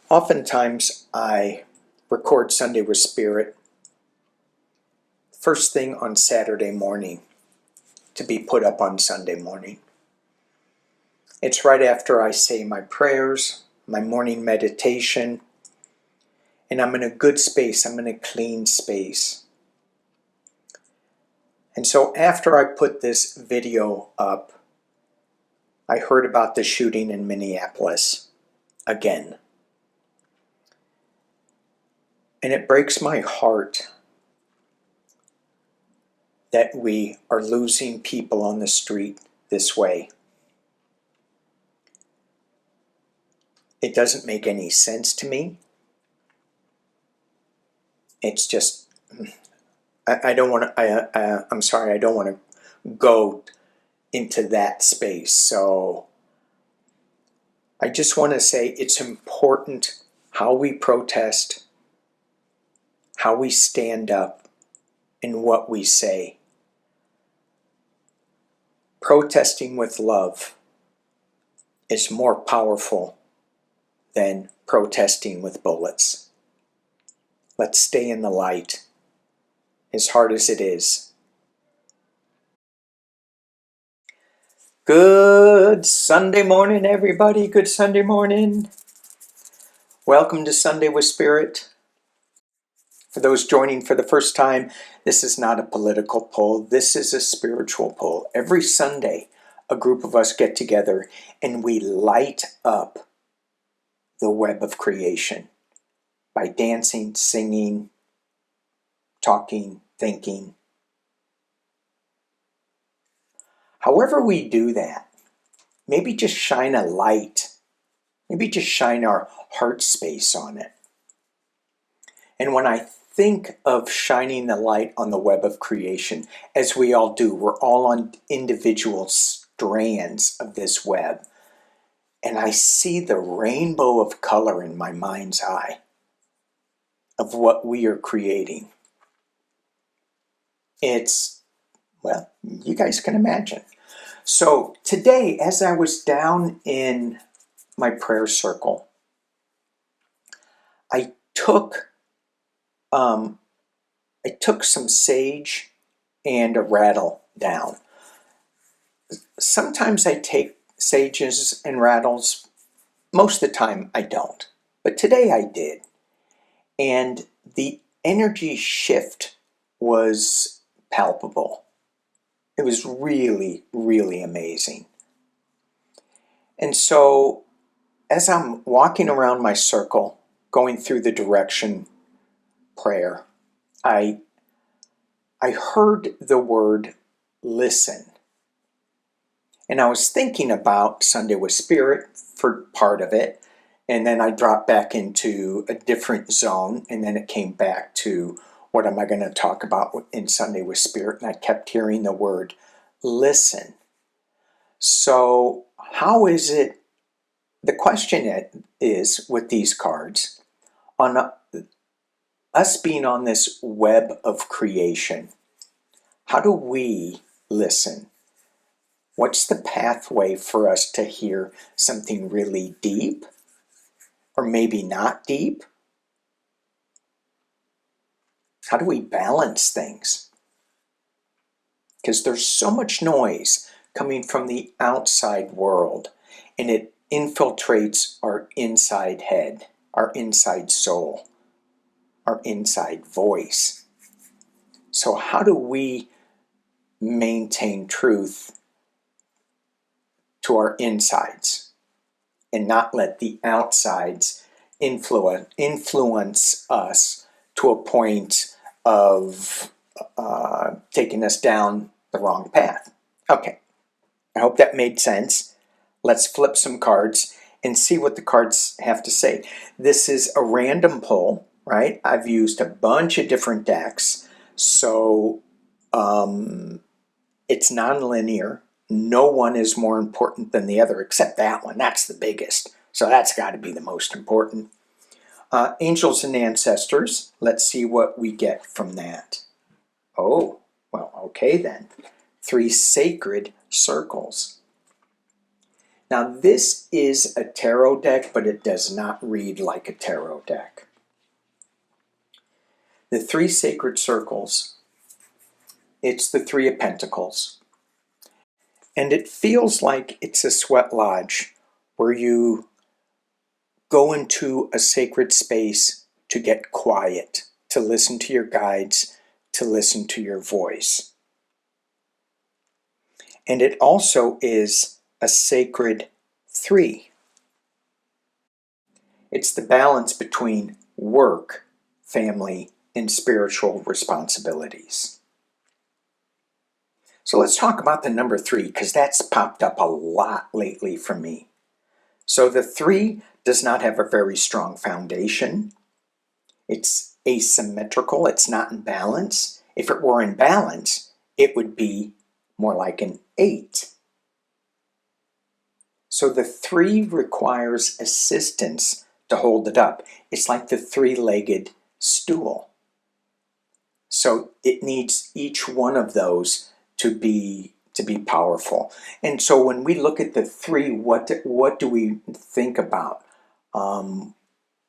Oftentimes I record Sunday with Spirit first thing on Saturday morning to be put up on Sunday morning. It's right after I say my prayers, my morning meditation, and I'm in a good space, I'm in a clean space. And so after I put this video up, I heard about the shooting in Minneapolis again. And it breaks my heart that we are losing people on the street this way. It doesn't make any sense to me. It's just, I don't want to, I'm sorry, I don't want to go into that space. So I just want to say it's important how we protest, how we stand up, and what we say. Protesting with love is more powerful than protesting with bullets. Let's stay in the light, as hard as it is. Good Sunday morning, everybody. Good Sunday morning. Welcome to Sunday with Spirit. For those joining for the first time, this is not a political poll. This is a spiritual poll. Every Sunday, a group of us get together and we light up the web of creation by dancing, singing, talking, thinking. However we do that, maybe just shine a light. Maybe just shine our heart space on it. And when I think of shining the light on the web of creation, as we all do, we're all on individual strands of this web. And I see the rainbow of color in my mind's eye of what we are creating. It's, well, you guys can imagine. So today, as I was down in my prayer circle, I took some sage and a rattle down. Sometimes I take sages and rattles. Most of the time I don't. But today I did. And the energy shift was palpable. It was really, really amazing. And so as I'm walking around my circle, going through the direction prayer, I heard the word listen. And I was thinking about Sunday with Spirit for part of it, and then I dropped back into a different zone, and then it came back to what am I going to talk about in Sunday with Spirit, and I kept hearing the word listen. So how is it, the question is with these cards, on us being on this web of creation, how do we listen? What's the pathway for us to hear something really deep, or maybe not deep? How do we balance things? Because there's so much noise coming from the outside world, and it infiltrates our inside head, our inside soul, our inside voice. So how do we maintain truth to our insides and not let the outsides influence us to a point of taking us down the wrong path? Okay, I hope that made sense. Let's flip some cards and see what the cards have to say. This is a random pull, right? I've used a bunch of different decks, so it's non-linear. No one is more important than the other except that one. That's the biggest. So that's got to be the most important. Angels and ancestors. Let's see what we get from that. Oh, well, okay then. 3 sacred circles. Now this is a tarot deck, but it does not read like a tarot deck. The three sacred circles, it's the Three of Pentacles. And it feels like it's a sweat lodge where you go into a sacred space to get quiet, to listen to your guides, to listen to your voice. And it also is a sacred three. It's the balance between work, family, and spiritual responsibilities. So let's talk about the number 3, because that's popped up a lot lately for me. So the 3 does not have a very strong foundation. It's asymmetrical. It's not in balance. If it were in balance, it would be more like an 8. So the 3 requires assistance to hold it up. It's like the 3-legged stool. So it needs each one of those to be powerful. And so when we look at the 3, what do we think about?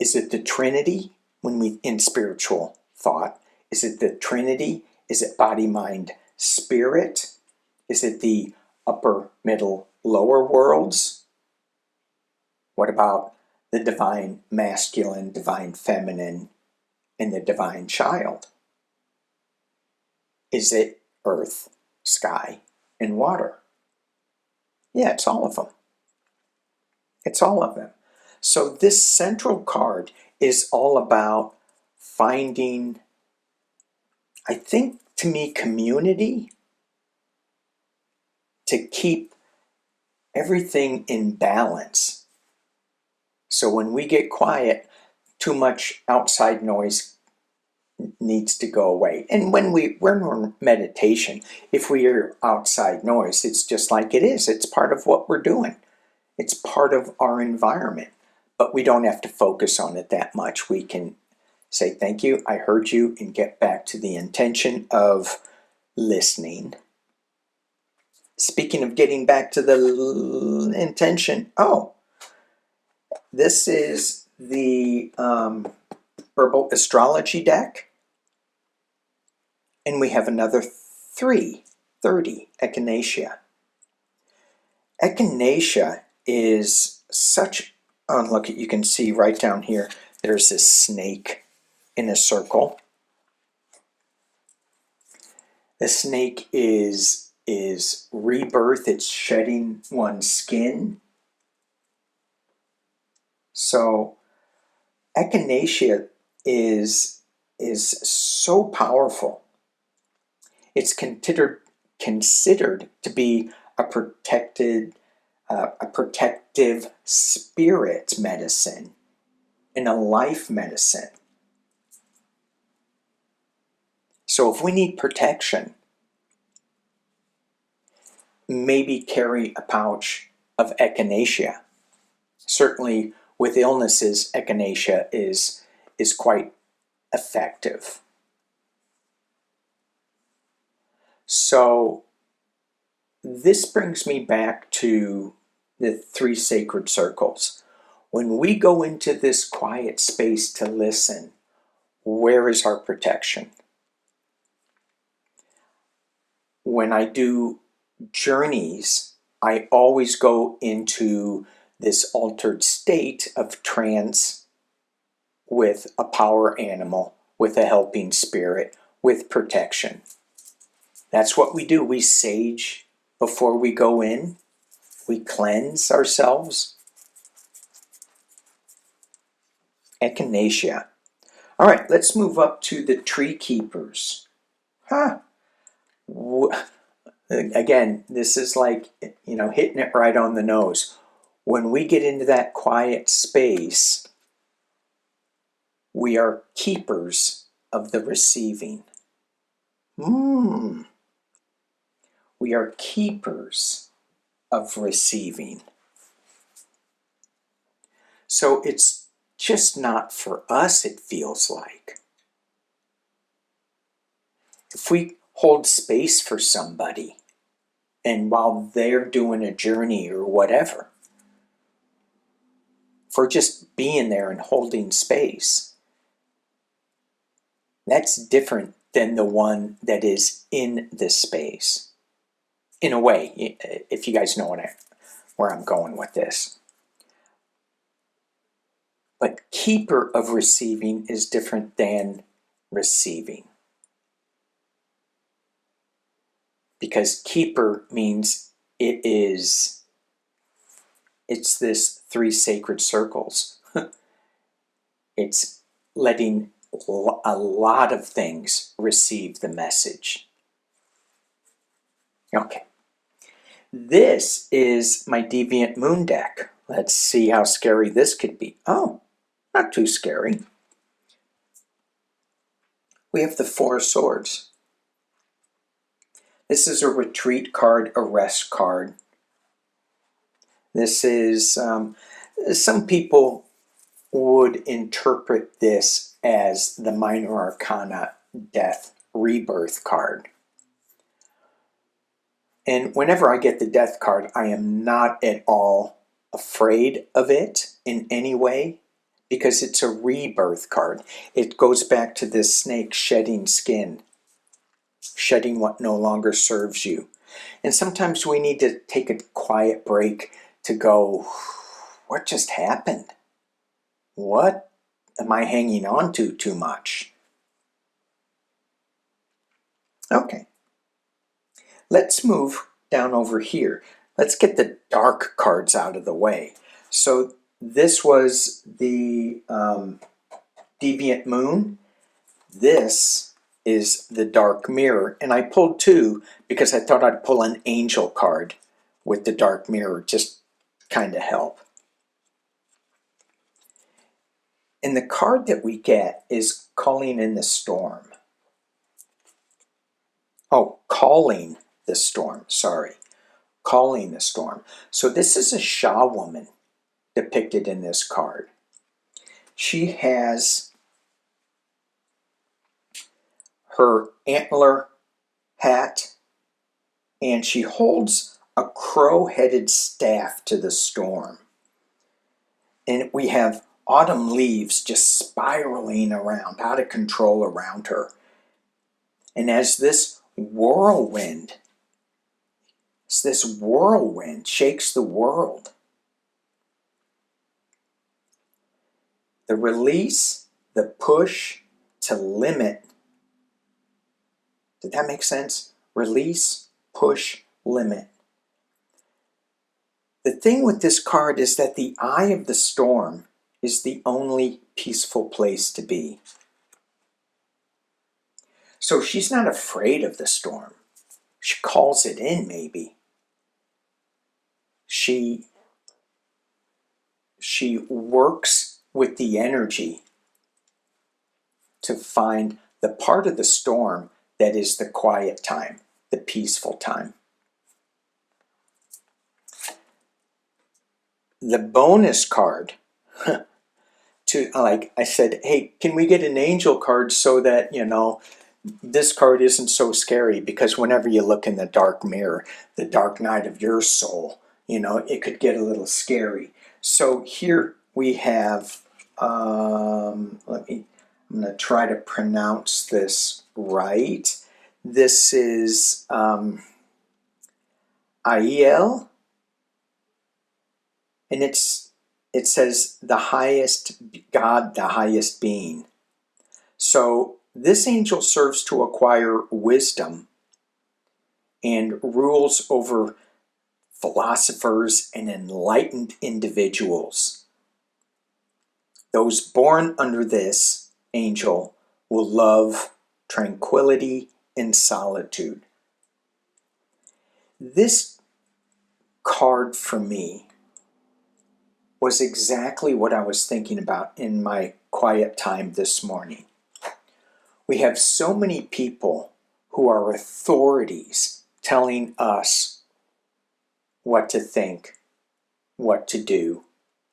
Is it the Trinity when we in spiritual thought? Is it the Trinity? Is it body, mind, spirit? Is it the upper, middle, lower worlds? What about the divine masculine, divine feminine, and the divine child? Is it earth, sky, and water? Yeah, it's all of them. It's all of them. So this central card is all about finding, I think, to me, community to keep everything in balance. So when we get quiet, too much outside noise needs to go away. And when we're in meditation, if we hear outside noise, it's just like it is. It's part of what we're doing. It's part of our environment. But we don't have to focus on it that much. We can say, thank you, I heard you, and get back to the intention of listening. Speaking of getting back to the intention, this is the Herbal Astrology deck. And we have another 330, Echinacea. Echinacea is such, look, you can see right down here, there's this snake in a circle. The snake is rebirth, it's shedding one's skin. So Echinacea is so powerful. It's considered to be a protective spirit medicine and a life medicine. So if we need protection, maybe carry a pouch of Echinacea. Certainly with illnesses, Echinacea is quite effective. So this brings me back to the 3 sacred circles. When we go into this quiet space to listen, where is our protection? When I do journeys, I always go into this altered state of trance with a power animal, with a helping spirit, with protection. That's what we do. We sage before we go in. We cleanse ourselves. Echinacea. All right, let's move up to the tree keepers. Again, this is like, hitting it right on the nose. When we get into that quiet space, we are keepers of the receiving. We are keepers of receiving. So it's just not for us, it feels like. If we hold space for somebody, and while they're doing a journey or whatever, for just being there and holding space. That's different than the one that is in the space. In a way, if you guys know where I'm going with this. But keeper of receiving is different than receiving. Because keeper means it's this 3 sacred circles. It's letting a lot of things receive the message. Okay. This is my Deviant Moon deck. Let's see how scary this could be. Oh, not too scary. We have the 4 of Swords. This is a retreat card, a rest card. This is, some people would interpret this as the Minor Arcana Death Rebirth card. And whenever I get the Death card, I am not at all afraid of it in any way, because it's a rebirth card. It goes back to this snake shedding skin, shedding what no longer serves you. And sometimes we need to take a quiet break to go, what just happened? What am I hanging on to too much? Okay. Let's move down over here. Let's get the dark cards out of the way. So this was the Deviant Moon. This is the Dark Mirror. And I pulled 2 because I thought I'd pull an angel card with the Dark Mirror, just kind of help. And the card that we get is Calling in the Storm. Oh, Calling the Storm, sorry. Calling the Storm. So this is a Sha woman depicted in this card. She has her antler hat, and she holds a crow-headed staff to the storm. And we have autumn leaves just spiraling around, out of control around her. And as this whirlwind shakes the world, the release, the push to limit. Did that make sense? Release, push, limit. The thing with this card is that the eye of the storm is the only peaceful place to be. So she's not afraid of the storm. She calls it in, maybe. She works with the energy to find the part of the storm that is the quiet time, the peaceful time. The bonus card, like I said, hey, can we get an angel card so that, this card isn't so scary? Because whenever you look in the dark mirror, the dark night of your soul, it could get a little scary. So here we have, I'm going to try to pronounce this right. This is Aiel, and it says the highest God, the highest being. So this angel serves to acquire wisdom and rules over philosophers and enlightened individuals. Those born under this angel will love tranquility and solitude. This card for me was exactly what I was thinking about in my quiet time this morning. We have so many people who are authorities telling us what to think, what to do,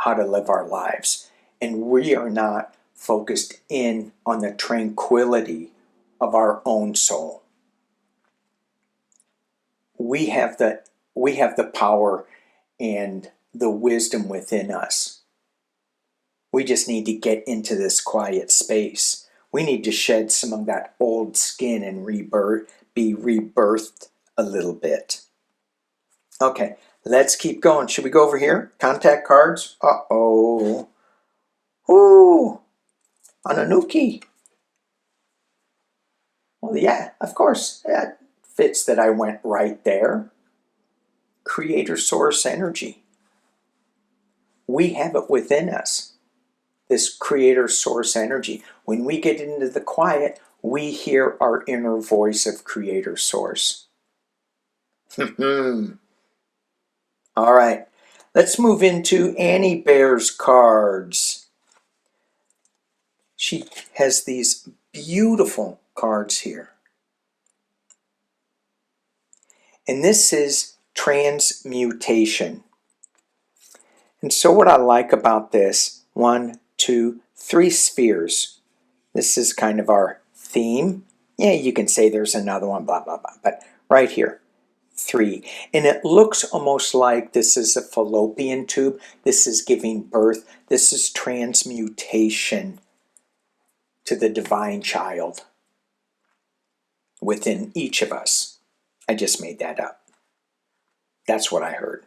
how to live our lives. And we are not focused in on the tranquility of our own soul. We have the power and the wisdom within us We just need to get into this quiet space. We need to shed some of that old skin and be rebirthed a little bit. Okay, let's keep going. Should we go over here? Contact cards. Uh-oh. Ooh, Ananuki. Well, yeah, of course. That fits that I went right there. Creator source energy. We have it within us, this creator source energy. When we get into the quiet, we hear our inner voice of creator source. All right, let's move into Annie Bear's cards. She has these beautiful cards here. And this is transmutation. And so what I like about this, 1, 2, 3 spheres. This is kind of our theme. Yeah, you can say there's another one, blah, blah, blah. But right here, 3. And it looks almost like this is a fallopian tube. This is giving birth. This is transmutation to the divine child within each of us. I just made that up. That's what I heard.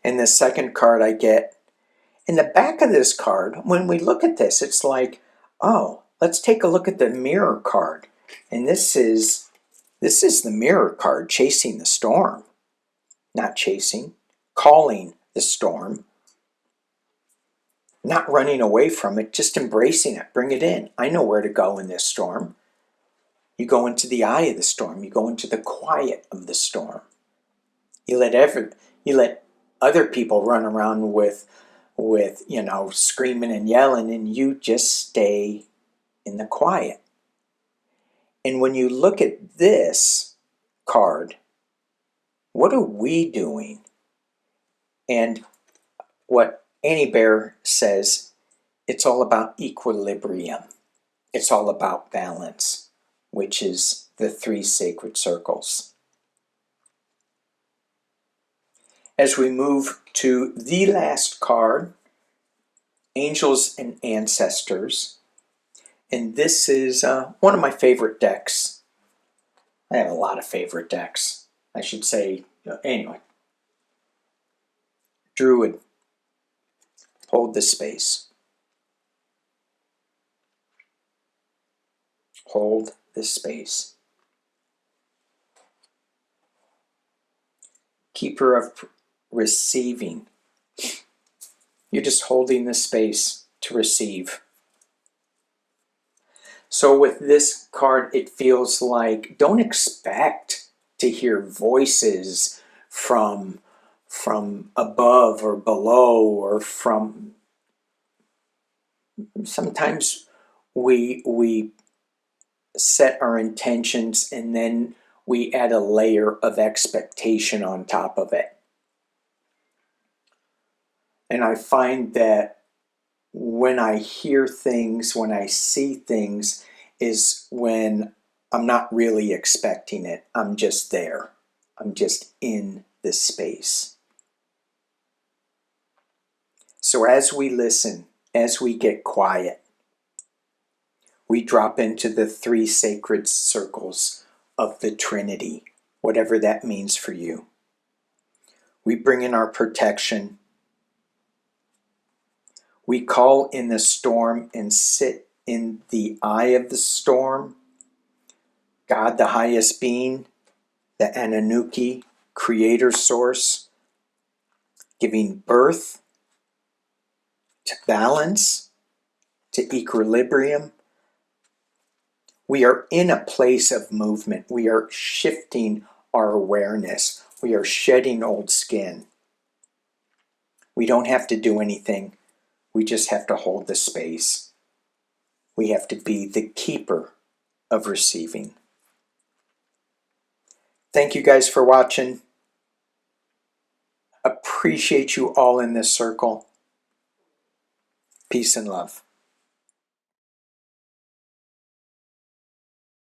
And the second card I get, in the back of this card, when we look at this, it's like, oh, let's take a look at the mirror card. And this is the mirror card, chasing the storm. Not chasing, calling the storm. Not running away from it, just embracing it, bring it in. I know where to go in this storm. You go into the eye of the storm. You go into the quiet of the storm. You let other people run around with screaming and yelling, and you just stay in the quiet. And when you look at this card, what are we doing? And what Annie Bear says, it's all about equilibrium. It's all about balance, which is the 3 sacred circles. As we move to the last card, Angels and Ancestors. And this is one of my favorite decks. I have a lot of favorite decks. I should say, anyway. Druid. Hold the space. Hold the space. Keeper of receiving. You're just holding the space to receive. So with this card, it feels like don't expect to hear voices from above or below, or from, sometimes we set our intentions and then we add a layer of expectation on top of it. And I find that when I hear things, when I see things, is when I'm not really expecting it. I'm just there. I'm just in this space. So as we listen, as we get quiet, we drop into the 3 sacred circles of the Trinity, whatever that means for you. We bring in our protection. We call in the storm and sit in the eye of the storm. God, the highest being, the Ananuki, creator source, giving birth to balance, to equilibrium. We are in a place of movement. We are shifting our awareness. We are shedding old skin. We don't have to do anything. We just have to hold the space. We have to be the keeper of receiving. Thank you guys for watching. Appreciate you all in this circle. Peace and love.